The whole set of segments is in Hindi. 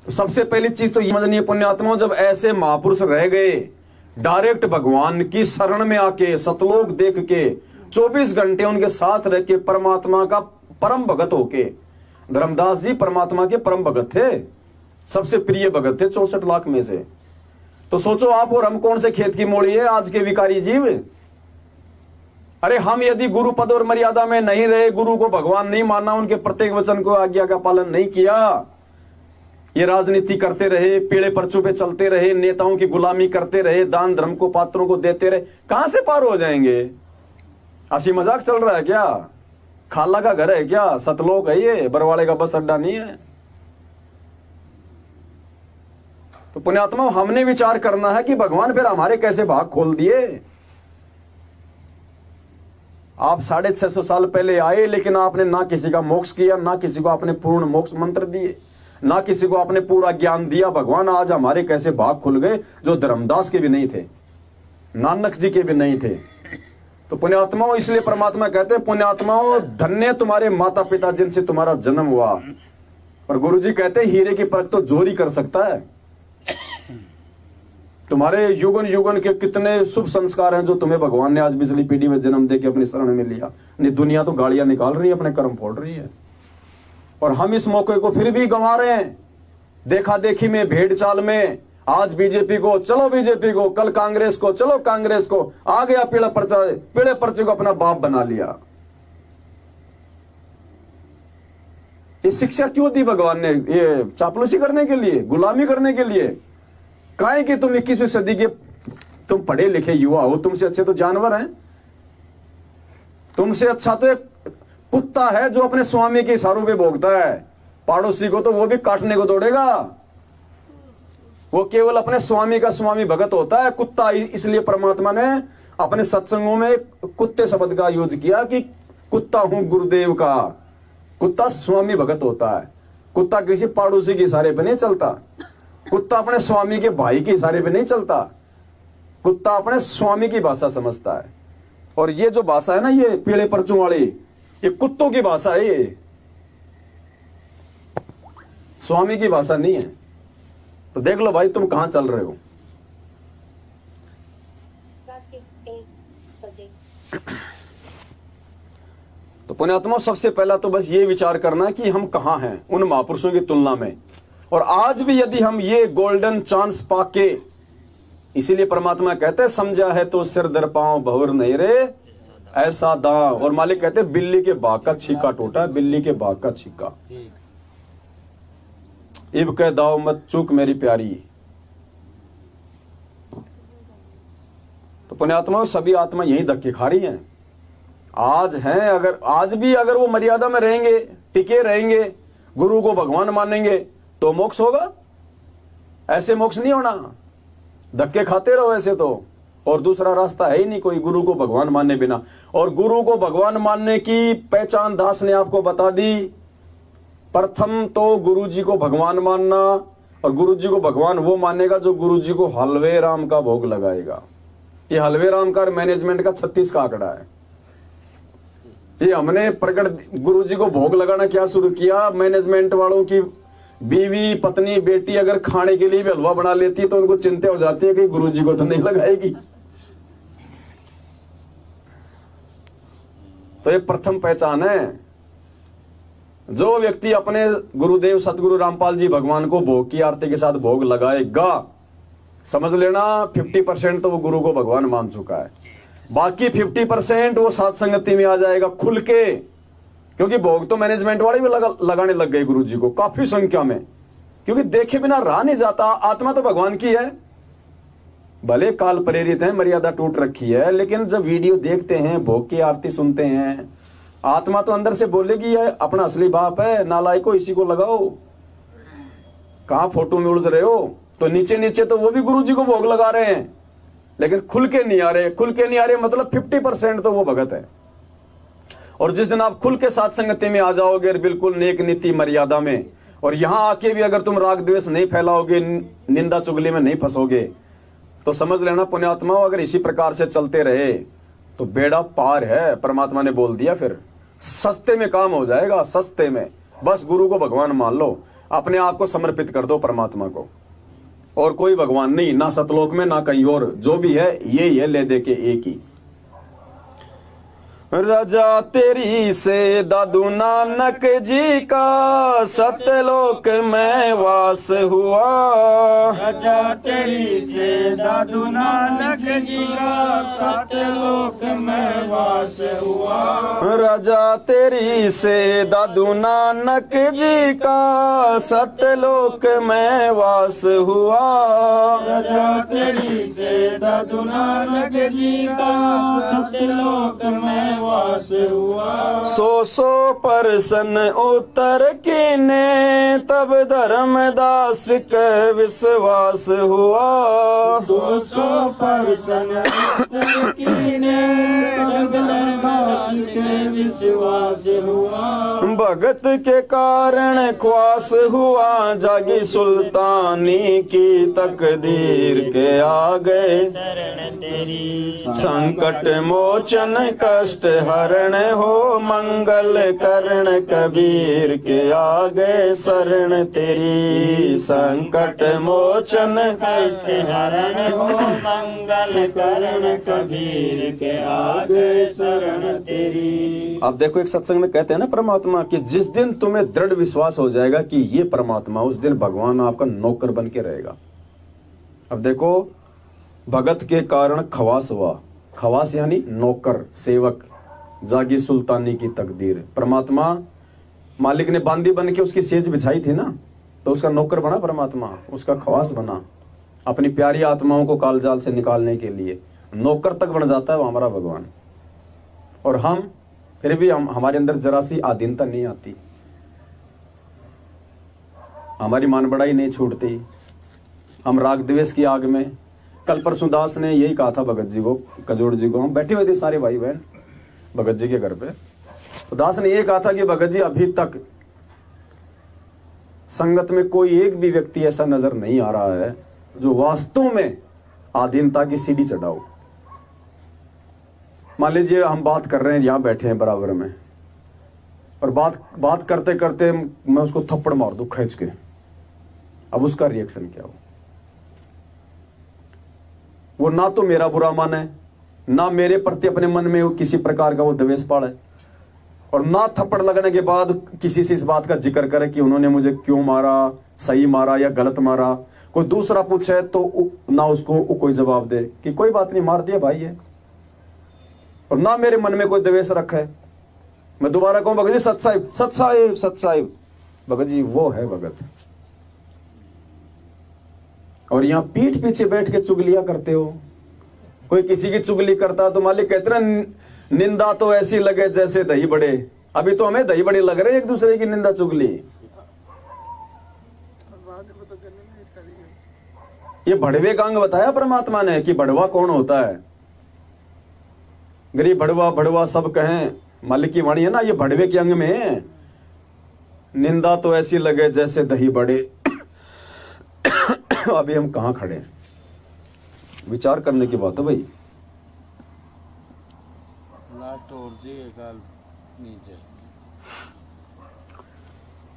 तो सबसे पहली चीज तो ये समझनी है पुण्यात्माओं, जब ऐसे महापुरुष रह गए डायरेक्ट भगवान की शरण में आके सतलोक देख के 24 घंटे उनके साथ रह के परमात्मा का परम भगत होके, धर्मदास जी परमात्मा के परम भगत थे, सबसे प्रिय भगत थे 64 लाख में से। तो सोचो आप और हम कौन से खेत की मोड़ी है आज के विकारी जीव। अरे हम यदि गुरु पद और मर्यादा में नहीं रहे, गुरु को भगवान नहीं माना, उनके प्रत्येक वचन को आज्ञा का पालन नहीं किया, ये राजनीति करते रहे, पीड़े पर्चों पे चलते रहे, नेताओं की गुलामी करते रहे, दान धर्म को पात्रों को देते रहे, कहां से पार हो जाएंगे? हंसी मजाक चल रहा है क्या? खाला का घर है क्या? सतलोक है ये, बरवाड़े का बस अड्डा नहीं है। तो पुण्यात्मा हमने विचार करना है कि भगवान फिर हमारे कैसे भाग खोल दिए। आप 650 साल पहले आए, लेकिन आपने ना किसी का मोक्ष किया, ना किसी को आपने पूर्ण मोक्ष मंत्र दिए, ना किसी को आपने पूरा ज्ञान दिया। भगवान आज हमारे कैसे भाग खुल गए, जो धर्मदास के भी नहीं थे, नानक जी के भी नहीं थे। तो पुण्यात्माओं, इसलिए परमात्मा कहते हैं पुण्यात्माओं धन्य तुम्हारे माता पिता जिनसे तुम्हारा जन्म हुआ। और गुरु जी कहते हैं हीरे की परख तो जोर ही कर सकता है। तुम्हारे युगन युगन के कितने शुभ संस्कार हैं जो तुम्हें भगवान ने आज बिजली पीढ़ी में जन्म देके अपनी शरण में लिया। नहीं, दुनिया तो गालियां निकाल रही है, अपने कर्म फोड़ रही है, और हम इस मौके को फिर भी गंवा रहे हैं। देखा देखी में, भेड़ चाल में, आज बीजेपी को चलो बीजेपी को, कल कांग्रेस को चलो कांग्रेस को, आ गया पीड़े पर्चे को अपना बाप बना लिया। ये शिक्षा क्यों दी भगवान ने? ये चापलूसी करने के लिए, गुलामी करने के लिए? काहे कि तुम 21वीं सदी के, तुम पढ़े लिखे युवा हो, तुमसे अच्छे तो जानवर हैं। तुमसे अच्छा तो एक कुत्ता है जो अपने स्वामी के इशारों पे भोगता है। पड़ोसी को तो वो भी काटने को दौड़ेगा, वो केवल अपने स्वामी का स्वामी भगत होता है कुत्ता। इसलिए परमात्मा ने अपने सत्संगों में कुत्ते शब्द का यूज किया कि कुत्ता हूं गुरुदेव का। कुत्ता स्वामी भगत होता है। कुत्ता किसी पड़ोसी के इशारे पे नहीं चलता, कुत्ता अपने स्वामी के भाई के इशारे पे नहीं चलता, कुत्ता अपने स्वामी की भाषा समझता है। और ये जो भाषा है ना, ये पीले पर्चों वाली, ये कुत्तों की भाषा है, ये स्वामी की भाषा नहीं है। तो देख लो भाई तुम कहां चल रहे हो। तो पुण्यात्मा, सबसे पहला तो बस ये विचार करना कि हम कहां हैं उन महापुरुषों की तुलना में। और आज भी यदि हम ये गोल्डन चांस पाके, इसीलिए परमात्मा कहते हैं समझा है तो सिर दर पांव भवर नहीं रे ऐसा दांव। और मालिक कहते हैं बिल्ली के भाग का छीका टूटा, बिल्ली के भाग का छीका। इब कह दाव मत चूक मेरी प्यारी। तो पुण्यात्मा, सभी आत्मा यही धक्के खा रही हैं आज हैं। अगर आज भी अगर वो मर्यादा में रहेंगे, टिके रहेंगे, गुरु को भगवान मानेंगे, तो मोक्ष होगा। ऐसे मोक्ष नहीं होना, धक्के खाते रहो ऐसे तो। और दूसरा रास्ता है ही नहीं कोई गुरु को भगवान मानने बिना। और गुरु को भगवान मानने की पहचान दास ने आपको बता दी। प्रथम तो गुरु जी को भगवान मानना, और गुरु जी को भगवान वो मानेगा जो गुरु जी को हलवे राम का भोग लगाएगा। ये हलवे राम का मैनेजमेंट का 36 का आंकड़ा है। ये हमने प्रकट गुरु जी को भोग लगाना क्या शुरू किया? मैनेजमेंट वालों की बीवी पत्नी बेटी अगर खाने के लिए भी हलवा बना लेती है तो उनको चिंता हो जाती है कि गुरु जी को तो नहीं लगाएगी। तो ये प्रथम पहचान है। जो व्यक्ति अपने गुरुदेव सतगुरु रामपाल जी भगवान को भोग की आरती के साथ भोग लगाएगा, समझ लेना 50% तो वो गुरु को भगवान मान चुका है। बाकी 50% वो साथ संगति में आ जाएगा खुल के। क्योंकि भोग तो मैनेजमेंट वाले भी लगाने लग गए गुरु जी को काफी संख्या में, क्योंकि देखे बिना रहा नहीं जाता। आत्मा तो भगवान की है, भले काल प्रेरित है, मर्यादा टूट रखी है, लेकिन जब वीडियो देखते हैं, भोग की आरती सुनते हैं, आत्मा तो अंदर से बोलेगी ये अपना असली बाप है, नालायको इसी को लगाओ। कहां फोटो में उलझ रहे हो? तो नीचे नीचे तो वो भी गुरु जी को भोग लगा रहे हैं, लेकिन खुल के नहीं आ रहे। खुल के नहीं आ रहे मतलब 50% तो वो भगत है। और जिस दिन आप खुल के साथ संगति में आ जाओगे, बिल्कुल नेक नीति मर्यादा में, और यहां आके भी अगर तुम राग द्वेष नहीं फैलाओगे, निंदा चुगली में नहीं फंसोगे, तो समझ लेना पुण्यात्मा, अगर इसी प्रकार से चलते रहे तो बेड़ा पार है। परमात्मा ने बोल दिया, फिर सस्ते में काम हो जाएगा, सस्ते में। बस गुरु को भगवान मान लो। अपने आप को समर्पित कर दो परमात्मा को। और कोई भगवान नहीं, ना सतलोक में ना कहीं और, जो भी है ये ही है, ले दे के एक ही। रजा तेरी से दादू नानक जी का सतलोक में वास हुआ। रजा तेरी से दादू नानक जी का सतलोक में वास हुआ। रजा तेरी से दादू नानक जी का सतलोक में वास हुआ। रजा तेरी से दादू नानक जी का सतलोक में वास हुआ। सो परसन उतर कीने तब धर्मदास के विश्वास हुआ। सो परसन उतर कीने तब धर्मदास के विश्वास हुआ। भगत के कारण ख्वास हुआ, जागी सुल्तानी की तकदीर के आगे। शरण तेरी संकट मोचन कष्ट हरण हो, मंगल करण कबीर के आगे शरण तेरी। संकट मोचन कष्ट हरण हो, मंगल करण कबीर के आगे शरण तेरी। अब देखो, एक सत्संग में कहते हैं ना परमात्मा कि जिस दिन तुम्हें दृढ़ विश्वास हो जाएगा कि ये परमात्मा, उस दिन भगवान आपका नौकर बन के रहेगा। अब देखो, भगत के कारण खवास हुआ, खवास यानी नौकर सेवक, जागी सुल्तानी की तकदीर। परमात्मा मालिक ने बांदी बन के उसकी सेज बिछाई थी ना, तो उसका नौकर बना परमात्मा, उसका खवास बना। अपनी प्यारी आत्माओं को कालजाल से निकालने के लिए नौकर तक बन जाता है वो हमारा भगवान। और हम फिर भी हमारे अंदर जरा सी आधीनता नहीं आती, हमारी मान बढ़ाई नहीं छूटती, हम राग द्वेष की आग में। कल परसों दास ने यही कहा था भगत जी को, कजोड़ जी को, हम बैठे हुए थे सारे भाई बहन भगत जी के घर पे, तो दास ने ये कहा था कि भगत जी अभी तक संगत में कोई एक भी व्यक्ति ऐसा नजर नहीं आ रहा है जो वास्तव में आधीनता की सीढ़ी चढ़ाओ। मान लीजिए हम बात कर रहे हैं, यहां बैठे हैं बराबर में, और बात करते करते मैं उसको थप्पड़ मार दूं खींच के, अब उसका रिएक्शन क्या हो? वो ना तो मेरा बुरा माने, ना मेरे प्रति अपने मन में किसी प्रकार का वो द्वेष पाड़े, और ना थप्पड़ लगने के बाद किसी से इस बात का जिक्र करे कि उन्होंने मुझे क्यों मारा, सही मारा या गलत मारा। कोई दूसरा पूछे तो ना उसको कोई जवाब दे कि कोई बात नहीं, मार दिया भाई है, और ना मेरे मन में कोई द्वेष रखे। मैं दोबारा कहूं भगत जी सत साहिब, सत साहिब, सत साहिब, भगत जी वो है भगत। और यहां पीठ पीछे बैठ के चुगलियां करते हो। कोई किसी की चुगली करता तो मालिक कहते ना, निंदा तो ऐसी लगे जैसे दही बड़े। अभी तो हमें दही बड़े लग रहे हैं एक दूसरे की निंदा चुगली। ये बढ़वे का अंग बताया परमात्मा ने कि बढ़वा कौन होता है। गरीब बढ़वा बढ़वा सब कहें, मालिक की वाणी है ना, ये बढ़वे के अंग में है। निंदा तो ऐसी लगे जैसे दही बड़े। अभी हम कहां खड़े हैं, विचार करने की बात है भाई। नीचे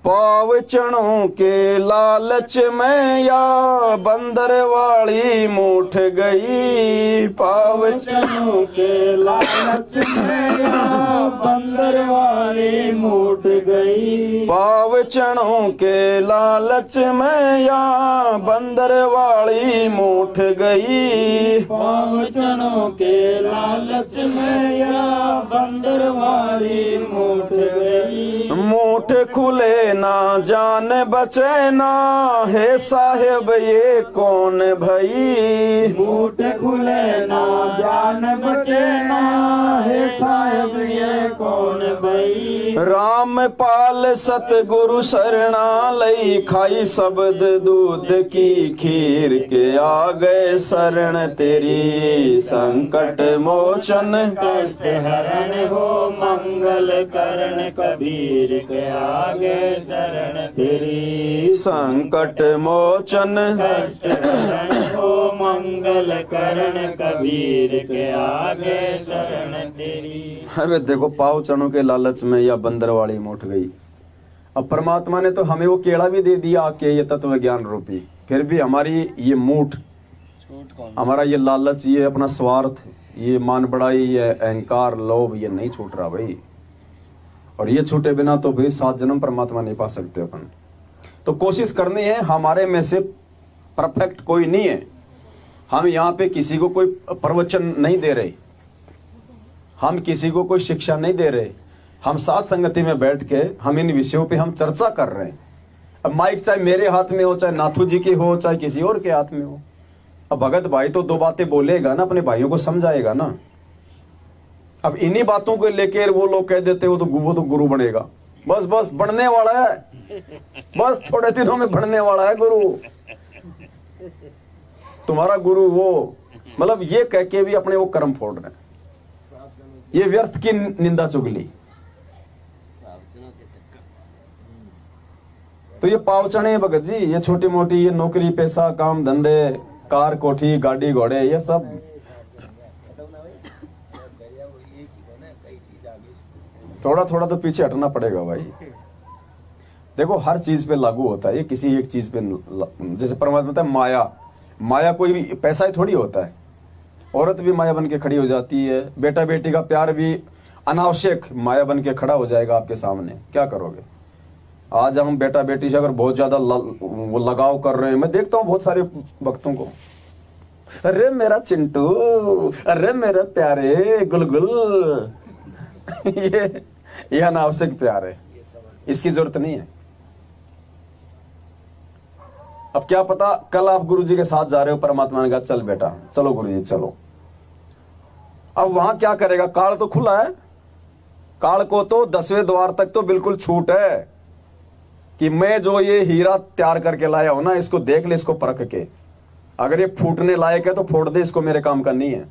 पाव चणों के लालच में या बंदर वाली मूठ गई। पाव चनों के लालच में या बंदर वाली मूठ गई। पाव चणों के लालच में या बंदर वाली मूठ गई। पाव चनों के लालच में या बंदर वाली मूठ गई। मूठ खुले ना जान बचे ना, हे साहेब ये कौन भई। मूठ खुले ना जान बचे ना, हे साहेब ये कौन भई। राम पाल सतगुरु शरणा लई, खाई शब्द दूध की खीर के आ गए शरण तेरी। संकट मोचन कष्ट हरण हो, मंगल करण कबीर के आगे शरण तेरी। संकट मोचन कष्ट हरण हो, मंगल करण कबीर के आगे शरण तेरी। अबे देखो, पाव चनों के लालच में या बंदरवाड़ी मूठ गई। अब परमात्मा ने तो हमें वो केला भी दे दिया आके, ये तत्व ज्ञान रूपी, फिर भी हमारी ये मूठ, हमारा ये लालच, ये अपना स्वार्थ, ये मान बड़ाई, ये अहंकार, लोभ, ये नहीं छूट रहा भाई। और ये छूटे बिना तो भाई 7 जन्म परमात्मा नहीं पा सकते अपन। तो कोशिश करनी है, हमारे में से परफेक्ट कोई नहीं है। हम यहाँ पे किसी को कोई प्रवचन नहीं दे रहे, हम किसी को कोई शिक्षा नहीं दे रहे, हम साथ संगति में बैठ के हम इन विषयों पे हम चर्चा कर रहे हैं। अब माइक चाहे मेरे हाथ में हो, चाहे नाथू जी के हो, चाहे किसी और के हाथ में हो, अब भगत भाई तो 2 बातें बोलेगा ना, अपने भाइयों को समझाएगा ना। अब इन्हीं बातों को लेकर वो लोग कह देते वो तो गुरु बनेगा। बस बस बढ़ने वाला है, बस थोड़े दिनों में बढ़ने वाला है गुरु, तुम्हारा गुरु वो, मतलब ये कह के भी अपने वो कर्म फोड़ रहे हैं। ये व्यर्थ की निंदा चुगली। तो ये पावचने भगत जी, ये छोटी मोटी, ये नौकरी पैसा काम धंधे, कार कोठी गाड़ी घोड़े, ये सब थोड़ा थोड़ा तो पीछे हटना पड़ेगा भाई। देखो हर चीज पे लागू होता है, ये किसी एक चीज पे, जैसे परमात्मा बताता है माया, माया कोई भी पैसा ही थोड़ी होता है, औरत भी माया बन के खड़ी हो जाती है, बेटा बेटी का प्यार भी अनावश्यक माया बन के खड़ा हो जाएगा आपके सामने। क्या करोगे? आज हम बेटा बेटी से अगर बहुत ज्यादा वो लगाव कर रहे हैं, मैं देखता हूँ बहुत सारे भक्तों को, अरे मेरा चिंटू, अरे मेरा प्यारे गुलगुल, ये अनावश्यक प्यार है, इसकी जरूरत नहीं है। अब क्या पता कल आप गुरुजी के साथ जा रहे हो, परमात्मा ने कहा चल बेटा चलो गुरुजी चलो, अब वहां क्या करेगा? काल तो खुला है, काल को तो 10वें द्वार तक तो बिल्कुल छूट है कि मैं जो ये हीरा तैयार करके लाया हूं ना, इसको देख ले, इसको परख के, अगर ये फूटने लायक है तो फोड़ दे, इसको मेरे काम का नहीं है,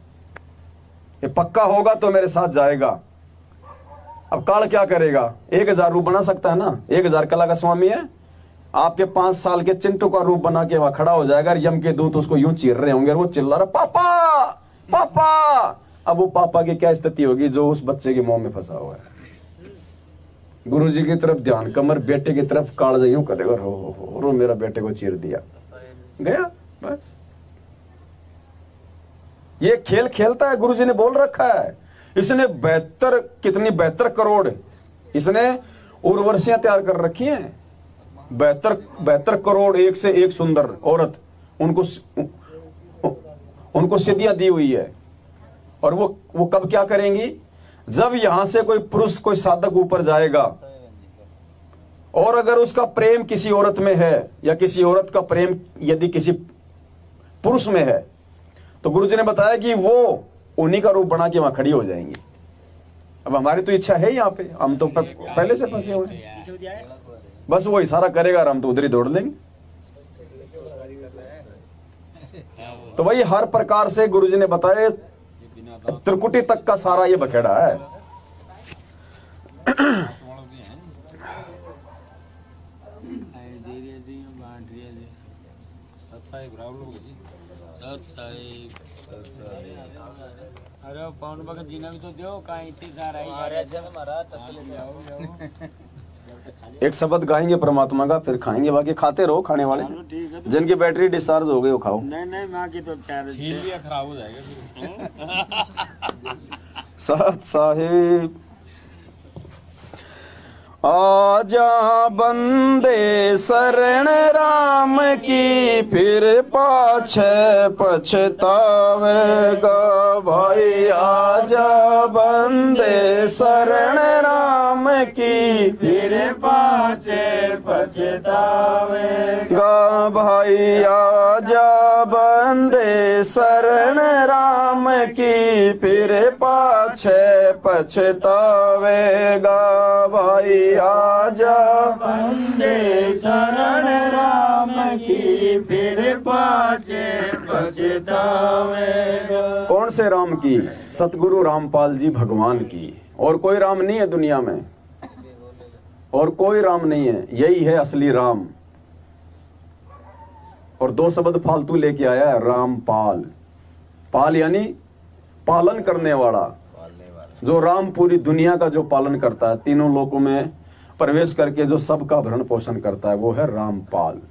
ये पक्का होगा तो मेरे साथ जाएगा। अब काल क्या करेगा? 1000 रूप बना सकता है ना, 1000 कला का स्वामी है, आपके 5 साल के चिंटू का रूप बना के वहां खड़ा हो जाएगा, यम के दूत उसको यूं चीर रहे होंगे, वो चिल्ला रहा पापा पापा। अब वो पापा की क्या स्थिति होगी जो उस बच्चे के मुंह में फंसा हुआ है? गुरु जी की तरफ ध्यान, कमर, बेटे की तरफ काल यूं करेगा, हो मेरा बेटे को चीर दिया, गया बस। ये खेल खेलता है, गुरु जी ने बोल रखा है, इसने 72 करोड़ इसने उर्वशियां तैयार कर रखी हैं, 72 करोड़, एक से एक सुंदर औरत, उनको सिद्धियां दी हुई है। और वो कब क्या करेंगी? जब यहां से कोई पुरुष, कोई साधक ऊपर जाएगा और अगर उसका प्रेम किसी औरत में है, या किसी औरत का प्रेम यदि किसी पुरुष में है, तो गुरुजी ने बताया कि वो उन्हीं का रूप बना के वहां खड़ी हो जाएंगी। अब हमारी तो इच्छा है यहाँ पे, हम तो पहले से फंसे हुए हैं, बस वो इशारा करेगा और हम तो उधर ही दौड़ लेंगे। तो भाई हर प्रकार से गुरुजी ने बताया, त्रिकुटी तक का सारा ये बखेड़ा है। अरे पवन भगत जी ने भी तो दो कहीं इतनी सारा एक शब्द गाएंगे परमात्मा का, फिर खाएंगे, बाकी खाते रहो खाने वाले। जिनकी बैटरी डिस्चार्ज हो गई वो खाओ। नहीं माँ की तो खराब हो जाएगा। सत साहिब आजा बंदे शरण राम की, फिर पाछे पछतावेगा भाई। आजा बंदे शरण राम की, फिर पाछे पछतावेगा भाई। आजा बंदे शरण राम की, फिर पाछे पछतावेगा भाई। आजा बंदे शरण राम की, फिर पाछे पछतावेगा। कौन से राम की? सतगुरु रामपाल जी भगवान की। और कोई राम नहीं है दुनिया में, और कोई राम नहीं है, यही है असली राम। और 2 शब्द फालतू लेके आया है, रामपाल। पाल यानी पालन करने वाला, जो राम पूरी दुनिया का जो पालन करता है, तीनों लोकों में प्रवेश करके जो सबका भरण पोषण करता है वो है रामपाल।